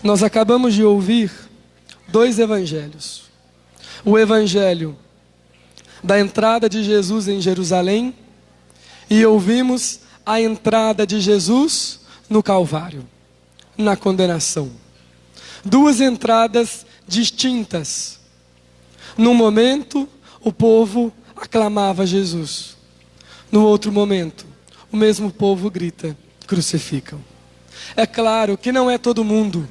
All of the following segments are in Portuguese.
Nós acabamos de ouvir dois evangelhos. O evangelho da entrada de Jesus em Jerusalém e ouvimos a entrada de Jesus no Calvário, na condenação. Duas entradas distintas. Num momento, o povo aclamava Jesus. No outro momento, o mesmo povo grita: crucificam. É claro que não é todo mundo.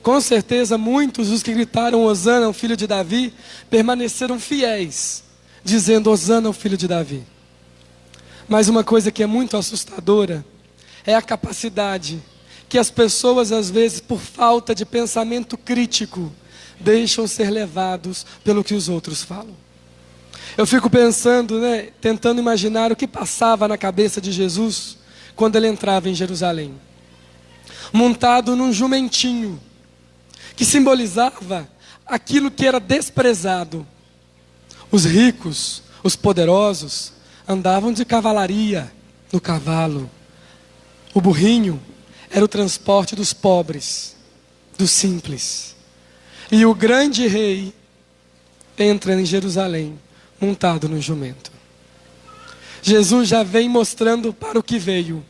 Com certeza muitos dos que gritaram Hosana ao filho de Davi permaneceram fiéis, dizendo Hosana ao filho de Davi. Mas uma coisa que é muito assustadora é a capacidade que as pessoas, às vezes, por falta de pensamento crítico, deixam ser levados pelo que os outros falam. Eu fico pensando, tentando imaginar o que passava na cabeça de Jesus quando ele entrava em Jerusalém, montado num jumentinho, que simbolizava aquilo que era desprezado. Os ricos, os poderosos, andavam de cavalaria no cavalo. O burrinho era o transporte dos pobres, dos simples. E o grande rei entra em Jerusalém, montado no jumento. Jesus já vem mostrando para o que veio.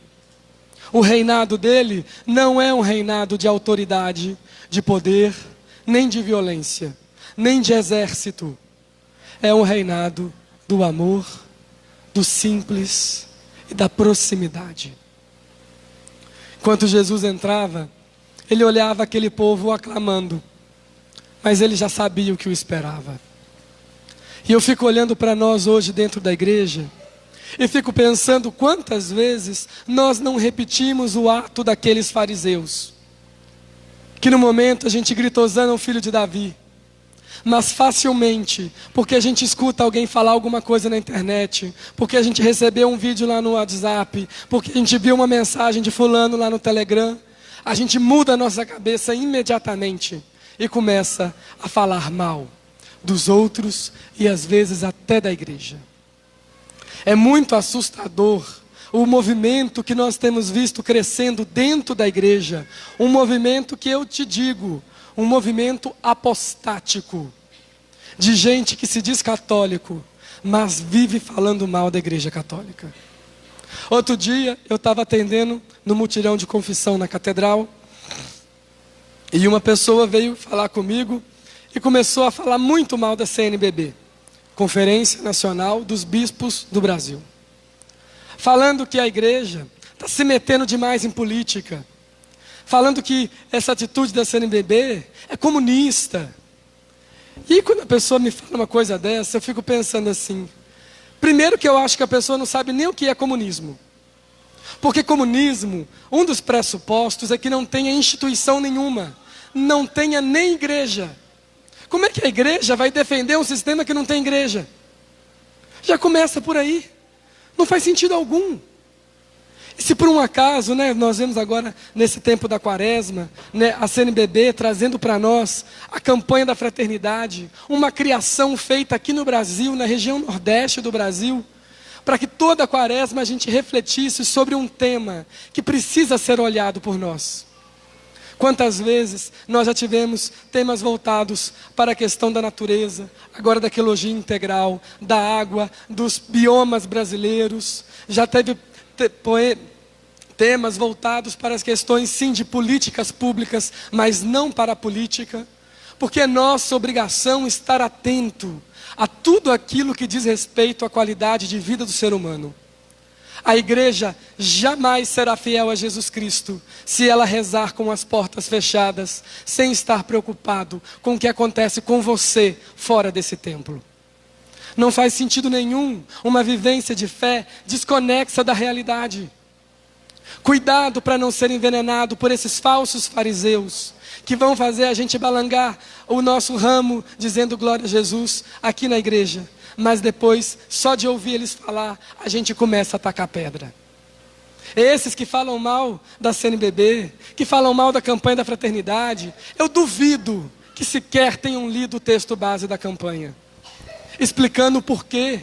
O reinado dele não é um reinado de autoridade, de poder, nem de violência, nem de exército. É um reinado do amor, do simples e da proximidade. Enquanto Jesus entrava, ele olhava aquele povo aclamando, mas ele já sabia o que o esperava. E eu fico olhando para nós hoje dentro da igreja, e fico pensando quantas vezes nós não repetimos o ato daqueles fariseus, que no momento a gente grita Hosana ao filho de Davi, mas facilmente, porque a gente escuta alguém falar alguma coisa na internet, porque a gente recebeu um vídeo lá no WhatsApp, porque a gente viu uma mensagem de fulano lá no Telegram, a gente muda a nossa cabeça imediatamente e começa a falar mal dos outros e às vezes até da igreja. É muito assustador o movimento que nós temos visto crescendo dentro da igreja. Um movimento que eu te digo, um movimento apostático. De gente que se diz católico, mas vive falando mal da igreja católica. Outro dia eu estava atendendo no mutirão de confissão na catedral. E uma pessoa veio falar comigo e começou a falar muito mal da CNBB. Conferência Nacional dos Bispos do Brasil, falando que a igreja está se metendo demais em política, falando que essa atitude da CNBB é comunista. E quando a pessoa me fala uma coisa dessa, eu fico pensando assim, primeiro que eu acho que a pessoa não sabe nem o que é comunismo, porque comunismo, um dos pressupostos é que não tenha instituição nenhuma, não tenha nem igreja. Como é que a igreja vai defender um sistema que não tem igreja? Já começa por aí. Não faz sentido algum. E se por um acaso, nós vemos agora, nesse tempo da quaresma, a CNBB trazendo para nós a campanha da fraternidade, uma criação feita aqui no Brasil, na região nordeste do Brasil, para que toda a quaresma a gente refletisse sobre um tema que precisa ser olhado por nós. Quantas vezes nós já tivemos temas voltados para a questão da natureza, agora da ecologia integral, da água, dos biomas brasileiros. Já teve temas voltados para as questões, sim, de políticas públicas, mas não para a política. Porque é nossa obrigação estar atento a tudo aquilo que diz respeito à qualidade de vida do ser humano. A igreja jamais será fiel a Jesus Cristo se ela rezar com as portas fechadas, sem estar preocupado com o que acontece com você fora desse templo. Não faz sentido nenhum uma vivência de fé desconexa da realidade. Cuidado para não ser envenenado por esses falsos fariseus, que vão fazer a gente balangar o nosso ramo, dizendo glória a Jesus aqui na igreja. Mas depois, só de ouvir eles falar, a gente começa a tacar pedra. Esses que falam mal da CNBB, que falam mal da campanha da fraternidade, eu duvido que sequer tenham lido o texto base da campanha, explicando o porquê.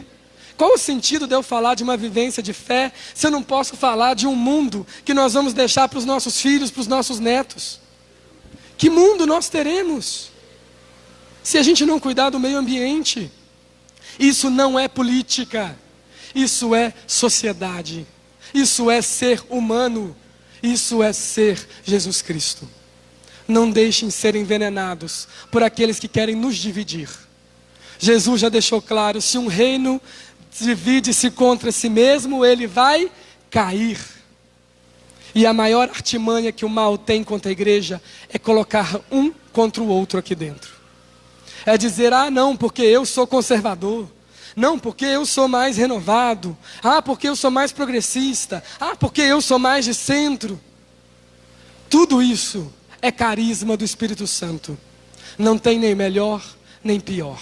Qual o sentido de eu falar de uma vivência de fé, se eu não posso falar de um mundo que nós vamos deixar para os nossos filhos, para os nossos netos? Que mundo nós teremos se a gente não cuidar do meio ambiente? Isso não é política, isso é sociedade, isso é ser humano, isso é ser Jesus Cristo. Não deixem ser envenenados por aqueles que querem nos dividir. Jesus já deixou claro: se um reino divide-se contra si mesmo, ele vai cair. E a maior artimanha que o mal tem contra a igreja é colocar um contra o outro aqui dentro. É dizer: ah, não, porque eu sou conservador. Não, porque eu sou mais renovado. Ah, porque eu sou mais progressista. Ah, porque eu sou mais de centro. Tudo isso é carisma do Espírito Santo. Não tem nem melhor, nem pior.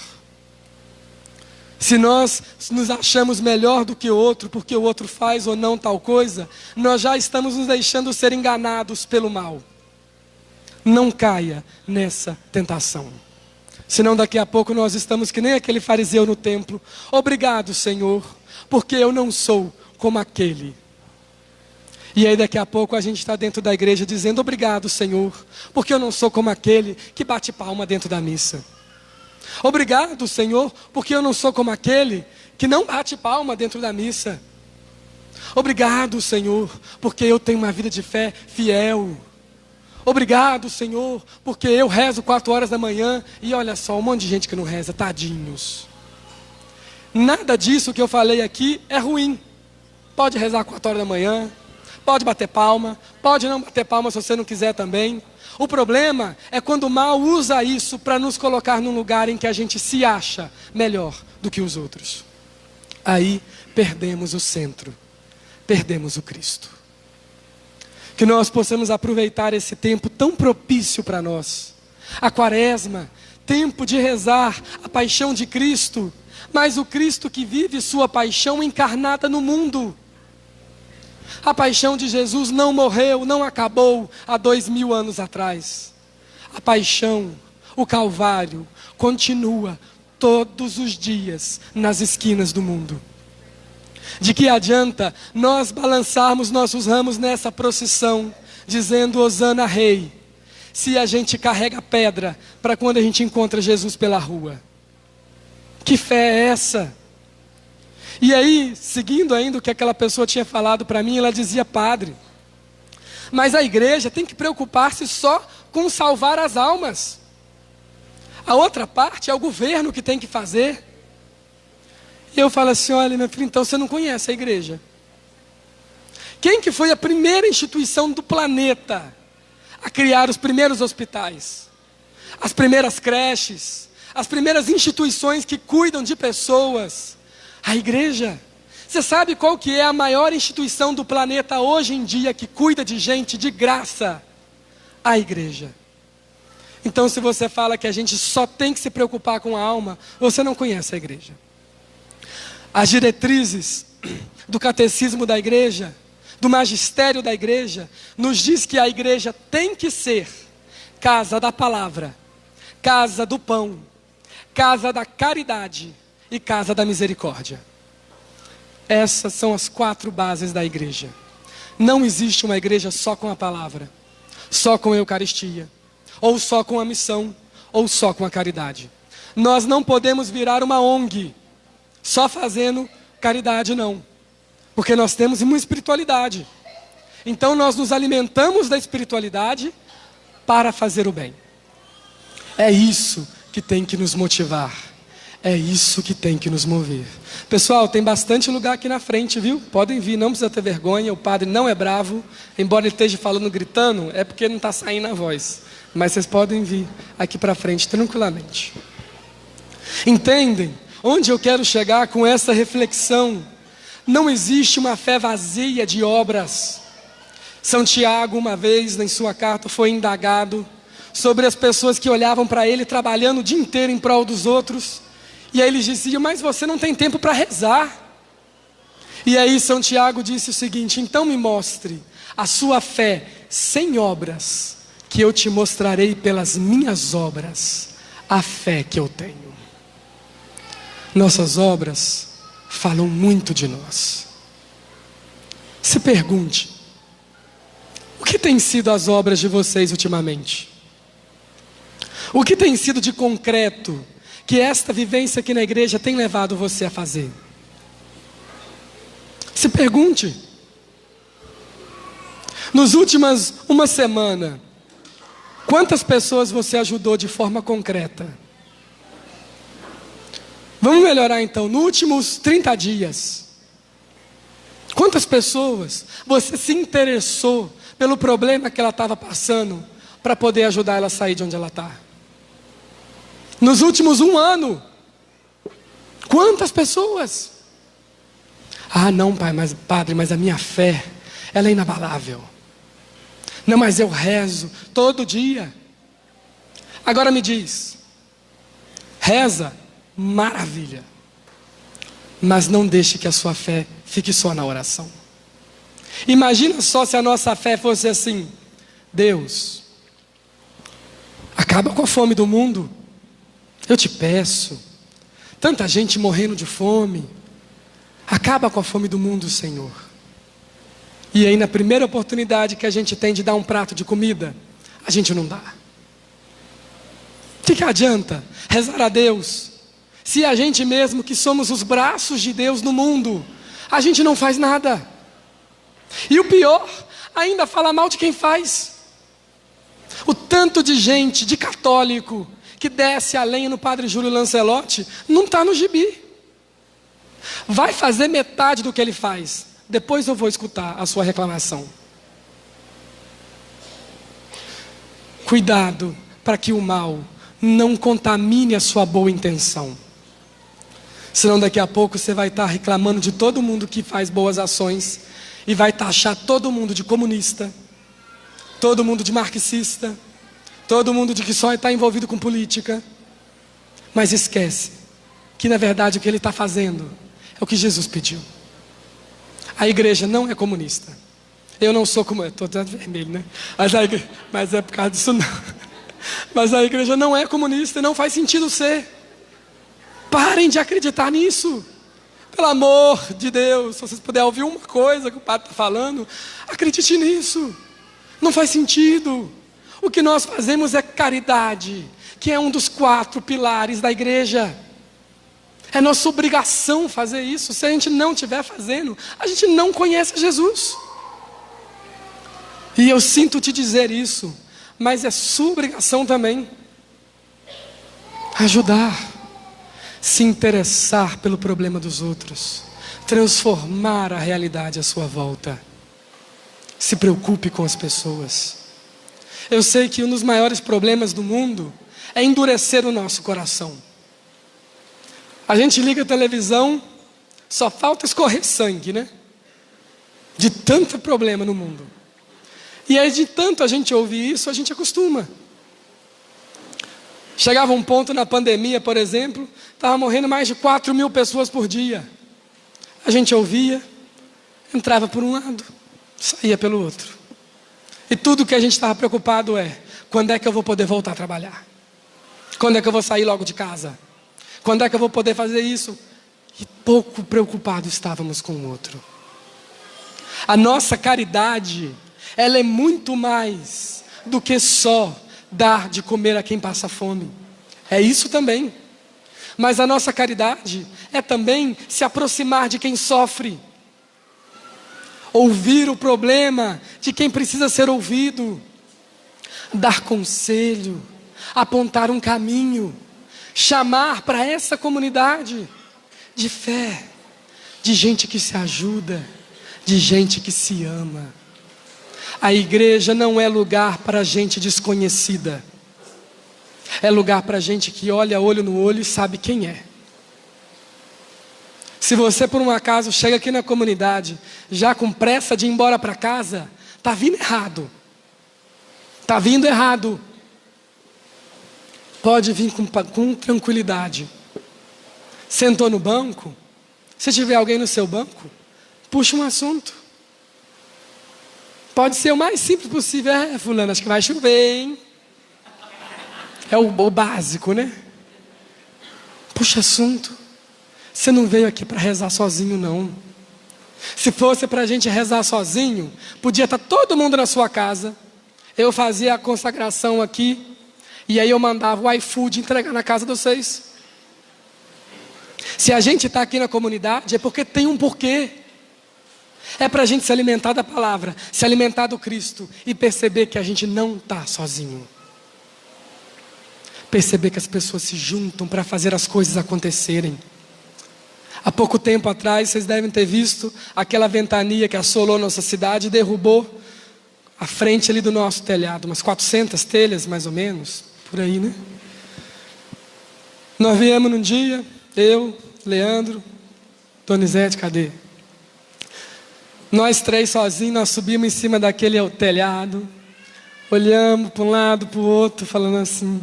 Se nós nos achamos melhor do que o outro, porque o outro faz ou não tal coisa, nós já estamos nos deixando ser enganados pelo mal. Não caia nessa tentação. Senão daqui a pouco nós estamos que nem aquele fariseu no templo. Obrigado, Senhor, porque eu não sou como aquele. E aí daqui a pouco a gente está dentro da igreja dizendo: obrigado, Senhor, porque eu não sou como aquele que bate palma dentro da missa. Obrigado, Senhor, porque eu não sou como aquele que não bate palma dentro da missa. Obrigado, Senhor, porque eu tenho uma vida de fé fiel. Obrigado, Senhor, porque eu rezo 4 horas da manhã. E olha só, um monte de gente que não reza, tadinhos. Nada disso que eu falei aqui é ruim. Pode rezar 4 horas da manhã, pode bater palma, pode não bater palma se você não quiser também. O problema é quando o mal usa isso para nos colocar num lugar em que a gente se acha melhor do que os outros. Aí perdemos o centro, perdemos o Cristo. Que nós possamos aproveitar esse tempo tão propício para nós. A Quaresma, tempo de rezar a paixão de Cristo, mas o Cristo que vive sua paixão encarnada no mundo. A paixão de Jesus não morreu, não acabou há 2000 anos atrás. A paixão, o Calvário, continua todos os dias nas esquinas do mundo. De que adianta nós balançarmos nossos ramos nessa procissão, dizendo Hosana Rei, se a gente carrega pedra para quando a gente encontra Jesus pela rua? Que fé é essa? E aí, seguindo ainda o que aquela pessoa tinha falado para mim, ela dizia: padre, mas a igreja tem que preocupar-se só com salvar as almas. A outra parte é o governo que tem que fazer. E eu falo assim: olha, minha filha, então você não conhece a igreja. Quem que foi a primeira instituição do planeta a criar os primeiros hospitais? As primeiras creches, as primeiras instituições que cuidam de pessoas? A igreja. Você sabe qual que é a maior instituição do planeta hoje em dia que cuida de gente de graça? A igreja. Então, se você fala que a gente só tem que se preocupar com a alma, você não conhece a igreja. As diretrizes do catecismo da igreja, do magistério da igreja, nos diz que a igreja tem que ser casa da palavra, casa do pão, casa da caridade e casa da misericórdia. Essas são as 4 bases da igreja. Não existe uma igreja só com a palavra, só com a Eucaristia, ou só com a missão, ou só com a caridade. Nós não podemos virar uma ONG só fazendo caridade, não, porque nós temos uma espiritualidade. Então nós nos alimentamos da espiritualidade para fazer o bem. É isso que tem que nos motivar. É isso que tem que nos mover. Pessoal, tem bastante lugar aqui na frente, viu? Podem vir, não precisa ter vergonha. O padre não é bravo. Embora ele esteja falando, gritando, é porque não está saindo a voz. Mas vocês podem vir aqui para frente, tranquilamente. Entendem? Onde eu quero chegar com essa reflexão? Não existe uma fé vazia de obras. São Tiago, uma vez, em sua carta, foi indagado sobre as pessoas que olhavam para ele trabalhando o dia inteiro em prol dos outros. E aí eles diziam: mas você não tem tempo para rezar. E aí São Tiago disse o seguinte: então me mostre a sua fé sem obras, que eu te mostrarei pelas minhas obras a fé que eu tenho. Nossas obras falam muito de nós. Se pergunte: o que tem sido as obras de vocês ultimamente? O que tem sido de concreto que esta vivência aqui na igreja tem levado você a fazer? Se pergunte. Nos últimas uma semana, quantas pessoas você ajudou de forma concreta? Vamos melhorar então. Nos últimos 30 dias, quantas pessoas você se interessou pelo problema que ela estava passando para poder ajudar ela a sair de onde ela está? Nos últimos um ano, quantas pessoas? Ah, não, padre, mas a minha fé, ela é inabalável. Não, mas eu rezo todo dia. Agora me diz, reza, maravilha. Mas não deixe que a sua fé fique só na oração. Imagina só se a nossa fé fosse assim: Deus, acaba com a fome do mundo. Eu te peço, tanta gente morrendo de fome. Acaba com a fome do mundo, Senhor. E aí na primeira oportunidade que a gente tem de dar um prato de comida, a gente não dá. O que adianta rezar a Deus, se a gente mesmo que somos os braços de Deus no mundo, a gente não faz nada? E o pior, ainda fala mal de quem faz. O tanto de gente, de católico, que desce a lenha no Padre Júlio Lancelotti, não está no gibi. Vai fazer metade do que ele faz. Depois eu vou escutar a sua reclamação. Cuidado para que o mal não contamine a sua boa intenção. Senão daqui a pouco você vai estar reclamando de todo mundo que faz boas ações e vai taxar todo mundo de comunista, todo mundo de marxista, todo mundo de que só está envolvido com política. Mas esquece que na verdade o que ele está fazendo é o que Jesus pediu. A igreja não é comunista. Eu não sou como... Estou dando vermelho, né? Mas é por causa disso não. Mas a igreja não é comunista e não faz sentido ser. Parem de acreditar nisso. Pelo amor de Deus, se vocês puderem ouvir uma coisa que o padre está falando, acredite nisso. Não faz sentido. O que nós fazemos é caridade, que é um dos 4 pilares da igreja. É nossa obrigação fazer isso. Se a gente não estiver fazendo, a gente não conhece Jesus. E eu sinto te dizer isso, mas é sua obrigação também. Ajudar, se interessar pelo problema dos outros, transformar a realidade à sua volta. Se preocupe com as pessoas. Eu sei que um dos maiores problemas do mundo é endurecer o nosso coração. A gente liga a televisão, só falta escorrer sangue, né? De tanto problema no mundo. E aí de tanto a gente ouvir isso, a gente acostuma. Chegava um ponto na pandemia, por exemplo, estava morrendo mais de 4.000 pessoas por dia. A gente ouvia, entrava por um lado, saía pelo outro. E tudo que a gente estava preocupado é: quando é que eu vou poder voltar a trabalhar? Quando é que eu vou sair logo de casa? Quando é que eu vou poder fazer isso? E pouco preocupados estávamos com o outro. A nossa caridade, ela é muito mais do que só dar de comer a quem passa fome. É isso também. Mas a nossa caridade é também se aproximar de quem sofre. Ouvir o problema de quem precisa ser ouvido. Dar conselho, apontar um caminho. Chamar para essa comunidade de fé, de gente que se ajuda, de gente que se ama. A igreja não é lugar para gente desconhecida. É lugar para gente que olha olho no olho e sabe quem é. Se você por um acaso chega aqui na comunidade já com pressa de ir embora para casa, está vindo errado. Está vindo errado. Pode vir com tranquilidade. Sentou no banco, se tiver alguém no seu banco, puxa um assunto. Pode ser o mais simples possível. Fulano, acho que vai chover, hein? É o básico, né? Puxa assunto. Você não veio aqui para rezar sozinho, não. Se fosse para a gente rezar sozinho, podia estar todo mundo na sua casa. Eu fazia a consagração aqui, E aí eu mandava o iFood entregar na casa de vocês. Se a gente está aqui na comunidade, é porque tem um porquê. É para a gente se alimentar da palavra, se alimentar do Cristo e perceber que a gente não está sozinho. Perceber que as pessoas se juntam para fazer as coisas acontecerem. Há pouco tempo atrás, vocês devem ter visto aquela ventania que assolou nossa cidade e derrubou a frente ali do nosso telhado, umas 400 telhas mais ou menos, por aí, né? Nós viemos num dia, eu, Leandro, Donizete, cadê? Nós três sozinhos, nós subimos em cima daquele telhado, olhamos para um lado, para o outro, falando assim,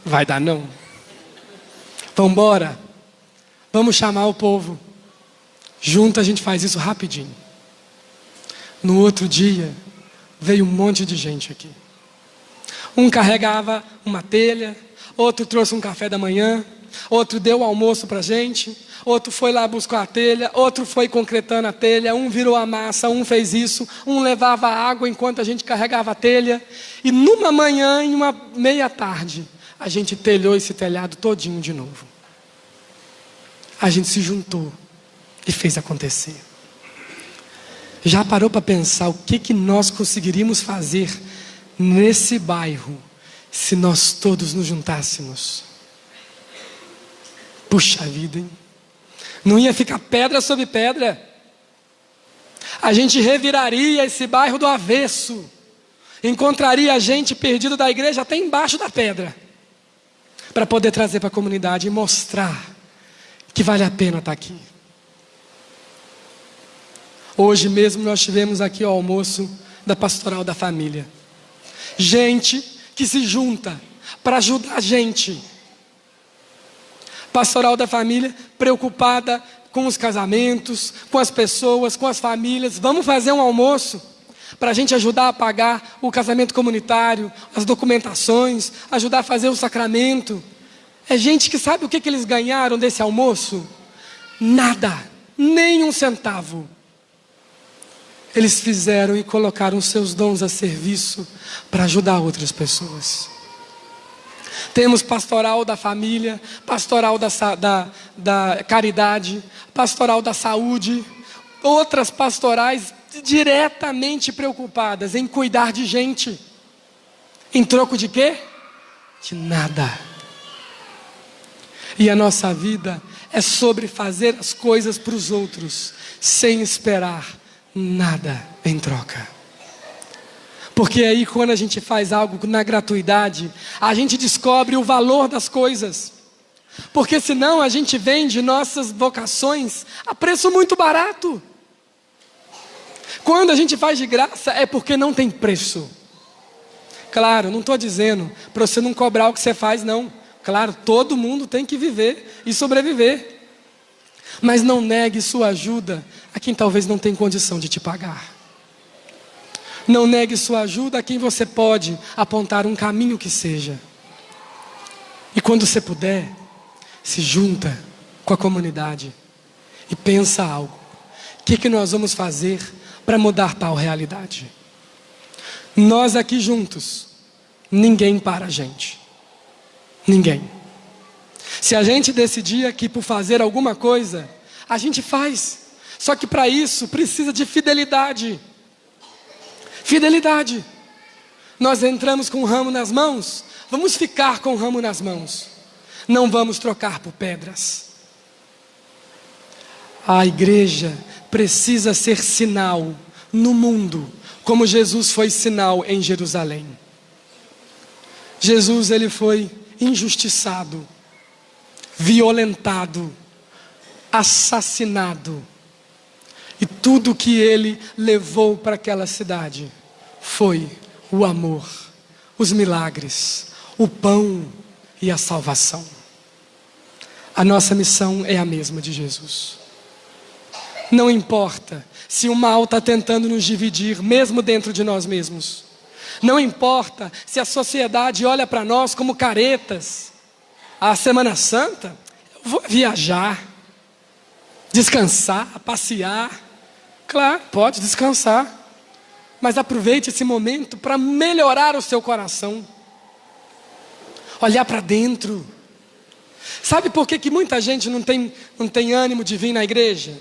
vai dar não? Vamos embora? Vamos chamar o povo. Junto a gente faz isso rapidinho. No outro dia, veio um monte de gente aqui. Um carregava uma telha, outro trouxe um café da manhã, outro deu o almoço para a gente, outro foi lá buscar a telha, outro foi concretando a telha, um virou a massa, um fez isso, um levava água enquanto a gente carregava a telha. E numa manhã, em uma meia tarde, a gente telhou esse telhado todinho de novo. A gente se juntou e fez acontecer. Já parou para pensar o que nós conseguiríamos fazer nesse bairro se nós todos nos juntássemos? Puxa vida, hein? Não ia ficar pedra sobre pedra. A gente reviraria esse bairro do avesso. Encontraria a gente perdido da igreja até embaixo da pedra, para poder trazer para a comunidade e mostrar que vale a pena estar aqui. Hoje mesmo nós tivemos aqui o almoço da Pastoral da Família. Gente que se junta para ajudar a gente. Pastoral da Família preocupada com os casamentos, com as pessoas, com as famílias. Vamos fazer um almoço para a gente ajudar a pagar o casamento comunitário, as documentações, ajudar a fazer o sacramento. É gente que sabe o que eles ganharam desse almoço? Nada, nem um centavo. Eles fizeram e colocaram seus dons a serviço para ajudar outras pessoas. Temos pastoral da família, pastoral da caridade, pastoral da saúde, outras pastorais diretamente preocupadas em cuidar de gente. Em troco de quê? De nada. E a nossa vida é sobre fazer as coisas para os outros, sem esperar nada em troca. Porque aí quando a gente faz algo na gratuidade, a gente descobre o valor das coisas. Porque senão a gente vende nossas vocações a preço muito barato. Quando a gente faz de graça é porque não tem preço. Claro, não estou dizendo para você não cobrar o que você faz, não. Claro, todo mundo tem que viver e sobreviver. Mas não negue sua ajuda a quem talvez não tenha condição de te pagar. Não negue sua ajuda a quem você pode apontar um caminho que seja. E quando você puder, se junta com a comunidade e pensa algo. O que nós vamos fazer para mudar tal realidade? Nós aqui juntos, ninguém para a gente. Ninguém. Se a gente decidir aqui por fazer alguma coisa, a gente faz. Só que para isso precisa de fidelidade. Fidelidade. Nós entramos com o ramo nas mãos, vamos ficar com o ramo nas mãos. Não vamos trocar por pedras. A igreja precisa ser sinal no mundo, como Jesus foi sinal em Jerusalém. Jesus, ele foi injustiçado, violentado, assassinado. E tudo que ele levou para aquela cidade foi o amor, os milagres, o pão e a salvação. A nossa missão é a mesma de Jesus. Não importa se o mal está tentando nos dividir, mesmo dentro de nós mesmos. Não importa se a sociedade olha para nós como caretas. A Semana Santa, eu vou viajar, descansar, passear. Claro, pode descansar. Mas aproveite esse momento para melhorar o seu coração. olhar para dentro. Sabe por que muita gente não tem ânimo de vir na igreja?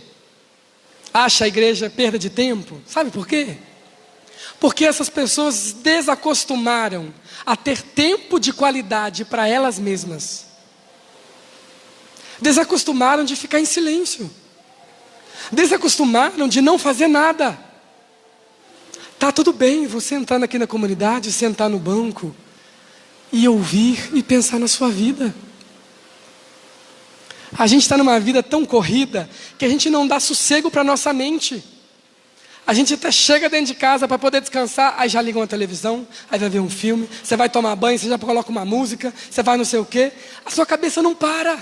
Acha a igreja perda de tempo? Sabe por quê? Porque essas pessoas desacostumaram a ter tempo de qualidade para elas mesmas. Desacostumaram de ficar em silêncio. Desacostumaram de não fazer nada. Tá tudo bem você entrar aqui na comunidade, sentar no banco e ouvir e pensar na sua vida. A gente está numa vida tão corrida que a gente não dá sossego para a nossa mente. A gente até chega dentro de casa para poder descansar, aí já liga uma televisão, aí vai ver um filme, você vai tomar banho, você já coloca uma música, você vai não sei o quê, a sua cabeça não para.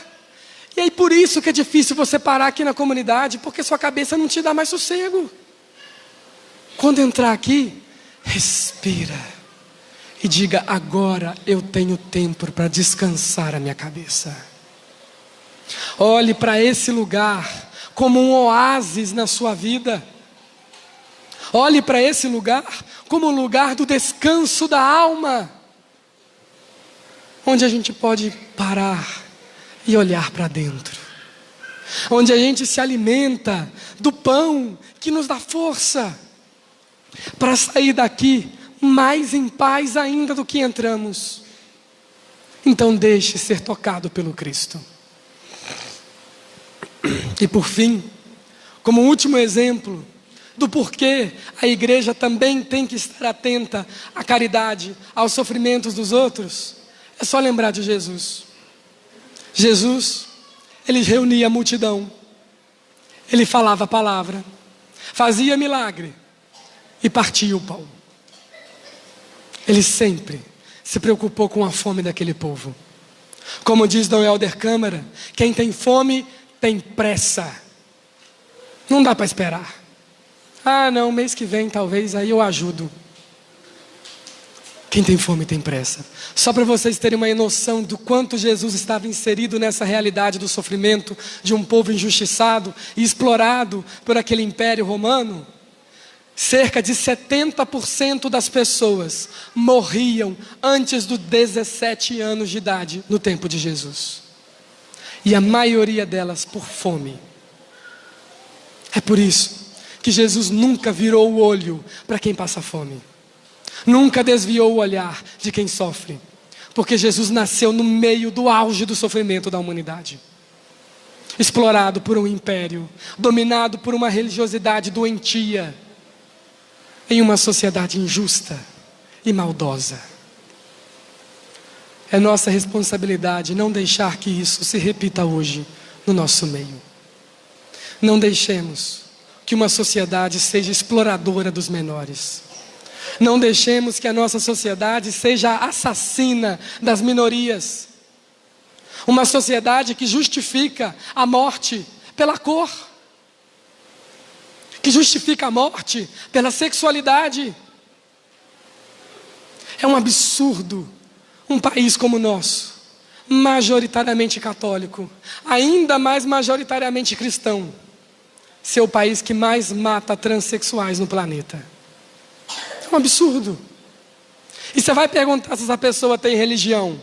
E aí por isso que é difícil você parar aqui na comunidade, porque sua cabeça não te dá mais sossego. Quando entrar aqui, respira e diga: agora eu tenho tempo para descansar a minha cabeça. Olhe para esse lugar como um oásis na sua vida. Olhe para esse lugar como um lugar do descanso da alma, onde a gente pode parar e olhar para dentro, onde a gente se alimenta do pão que nos dá força para sair daqui mais em paz ainda do que entramos. Então deixe ser tocado pelo Cristo. E por fim, como último exemplo do porquê a igreja também tem que estar atenta à caridade, aos sofrimentos dos outros, é só lembrar de Jesus. Jesus, ele reunia a multidão, ele falava a palavra, fazia milagre e partia o pão. Ele sempre se preocupou com a fome daquele povo. Como diz Dom Helder Câmara, quem tem fome tem pressa. Não dá para esperar. Ah, não, mês que vem talvez aí eu ajudo. Quem tem fome tem pressa. Só para vocês terem uma noção do quanto Jesus estava inserido nessa realidade do sofrimento de um povo injustiçado e explorado por aquele império romano, cerca de 70% das pessoas morriam antes dos 17 anos de idade no tempo de Jesus. E a maioria delas por fome. É por isso que Jesus nunca virou o olho para quem passa fome. Nunca desviou o olhar de quem sofre. Porque Jesus nasceu no meio do auge do sofrimento da humanidade. Explorado por um império, dominado por uma religiosidade doentia, em uma sociedade injusta e maldosa. É nossa responsabilidade não deixar que isso se repita hoje no nosso meio. Não deixemos que uma sociedade seja exploradora dos menores. Não deixemos que a nossa sociedade seja assassina das minorias. Uma sociedade que justifica a morte pela cor, que justifica a morte pela sexualidade. É um absurdo um país como o nosso, majoritariamente católico, ainda mais majoritariamente cristão, ser o país que mais mata transexuais no planeta. É um absurdo. E você vai perguntar se essa pessoa tem religião,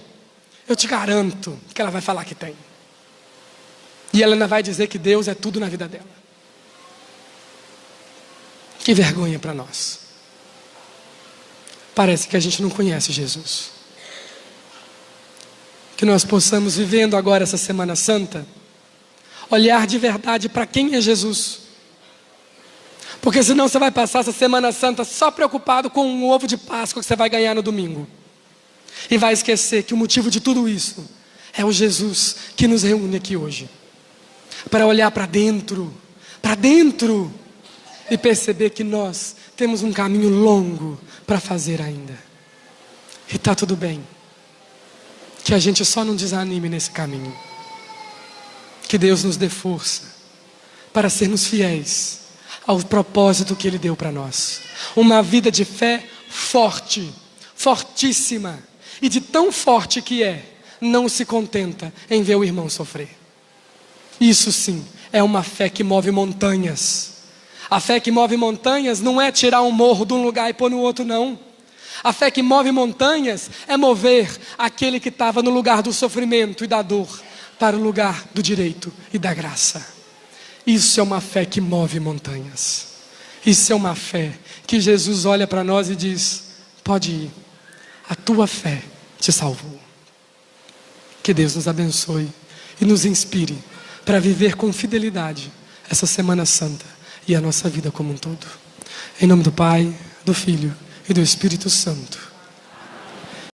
eu te garanto que ela vai falar que tem. E ela ainda vai dizer que Deus é tudo na vida dela. Que vergonha para nós. Parece que a gente não conhece Jesus. Que nós possamos, vivendo agora essa Semana Santa, olhar de verdade para quem é Jesus. Porque senão você vai passar essa Semana Santa só preocupado com um ovo de Páscoa que você vai ganhar no domingo. E vai esquecer que o motivo de tudo isso é o Jesus que nos reúne aqui hoje. Para olhar para dentro, e perceber que nós temos um caminho longo para fazer ainda. E está tudo bem. Que a gente só não desanime nesse caminho. Que Deus nos dê força para sermos fiéis ao propósito que Ele deu para nós. Uma vida de fé forte, fortíssima. E de tão forte que não se contenta em ver o irmão sofrer. Isso sim é uma fé que move montanhas. A fé que move montanhas não é tirar um morro de um lugar e pôr no outro, não. A fé que move montanhas é mover aquele que estava no lugar do sofrimento e da dor para o lugar do direito e da graça. Isso é uma fé que move montanhas. Isso é uma fé que Jesus olha para nós e diz: pode ir, a tua fé te salvou. Que Deus nos abençoe e nos inspire para viver com fidelidade essa Semana Santa e a nossa vida como um todo. Em nome do Pai, do Filho e do Espírito Santo.